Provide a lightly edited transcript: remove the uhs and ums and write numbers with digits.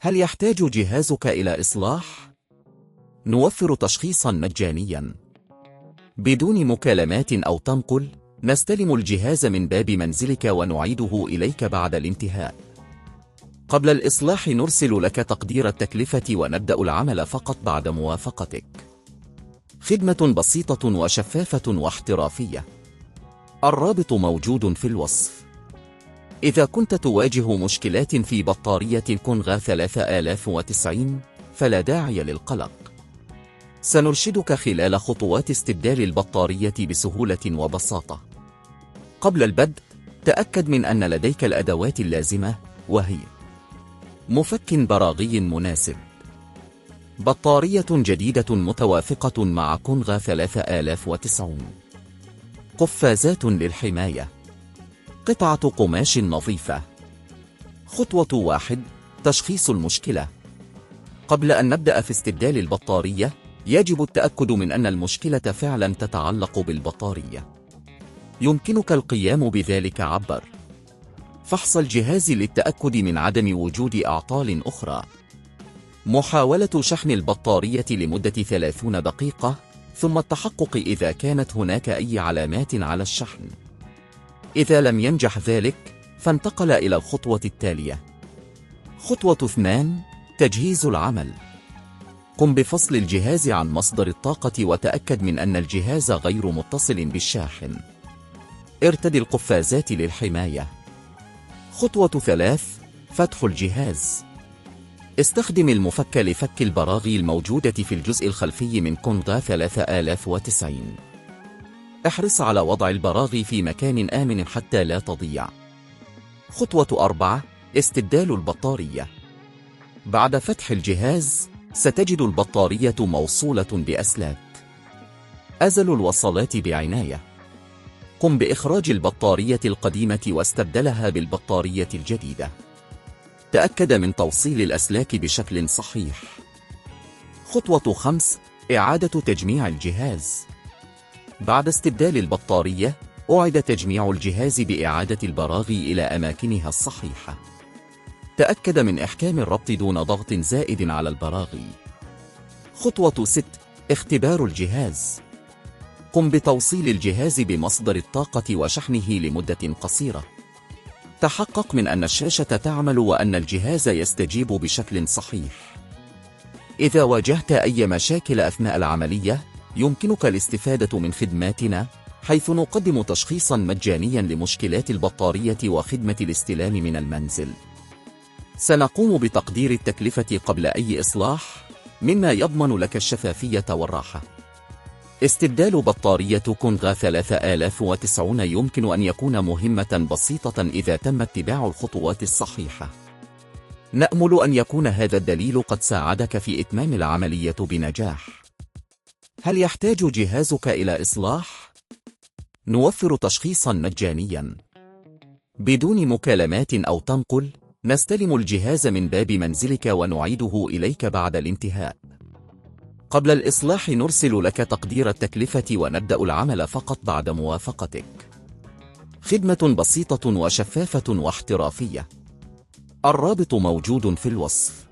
هل يحتاج جهازك إلى إصلاح؟ نوفر تشخيصا مجانيا بدون مكالمات أو تنقل. نستلم الجهاز من باب منزلك ونعيده إليك بعد الانتهاء. قبل الإصلاح نرسل لك تقدير التكلفة ونبدأ العمل فقط بعد موافقتك. خدمة بسيطة وشفافة واحترافية. الرابط موجود في الوصف. إذا كنت تواجه مشكلات في بطارية الكونغا 3090 فلا داعي للقلق. سنرشدك خلال خطوات استبدال البطارية بسهولة وبساطة. قبل البدء تأكد من أن لديك الأدوات اللازمة، وهي مفك براغي مناسب، بطارية جديدة متوافقة مع كونغا 3090، قفازات للحماية، قطعة قماش نظيفة. خطوة 1: تشخيص المشكلة. قبل أن نبدأ في استبدال البطارية يجب التأكد من أن المشكلة فعلا تتعلق بالبطارية. يمكنك القيام بذلك عبر فحص الجهاز للتأكد من عدم وجود أعطال أخرى، محاولة شحن البطارية لمدة 30 دقيقة، ثم التحقق إذا كانت هناك أي علامات على الشحن. إذا لم ينجح ذلك فانتقل إلى الخطوة التالية. خطوة 2: تجهيز العمل. قم بفصل الجهاز عن مصدر الطاقة وتأكد من أن الجهاز غير متصل بالشاحن. ارتدي القفازات للحماية. خطوة 3: فتح الجهاز. استخدم المفك لفك البراغي الموجودة في الجزء الخلفي من كونغا 3090. احرص على وضع البراغي في مكان آمن حتى لا تضيع. خطوة 4: استبدال البطارية. بعد فتح الجهاز ستجد البطارية موصولة بأسلاك. أزل الوصلات بعناية. قم بإخراج البطارية القديمة واستبدلها بالبطارية الجديدة. تأكد من توصيل الأسلاك بشكل صحيح. خطوة 5: إعادة تجميع الجهاز. بعد استبدال البطارية أعيد تجميع الجهاز بإعادة البراغي إلى أماكنها الصحيحة. تأكد من إحكام الربط دون ضغط زائد على البراغي. خطوة 6: اختبار الجهاز. قم بتوصيل الجهاز بمصدر الطاقة وشحنه لمدة قصيرة. تحقق من أن الشاشة تعمل وأن الجهاز يستجيب بشكل صحيح. إذا واجهت أي مشاكل أثناء العملية يمكنك الاستفادة من خدماتنا، حيث نقدم تشخيصا مجانيا لمشكلات البطارية وخدمة الاستلام من المنزل. سنقوم بتقدير التكلفة قبل أي إصلاح، مما يضمن لك الشفافية والراحة. استبدال بطارية كونغا 3090 يمكن أن يكون مهمة بسيطة إذا تم اتباع الخطوات الصحيحة. نأمل أن يكون هذا الدليل قد ساعدك في إتمام العملية بنجاح. هل يحتاج جهازك إلى إصلاح؟ نوفر تشخيصا مجانيا بدون مكالمات أو تنقل. نستلم الجهاز من باب منزلك ونعيده إليك بعد الانتهاء. قبل الإصلاح نرسل لك تقدير التكلفة ونبدأ العمل فقط بعد موافقتك. خدمة بسيطة وشفافة واحترافية. الرابط موجود في الوصف.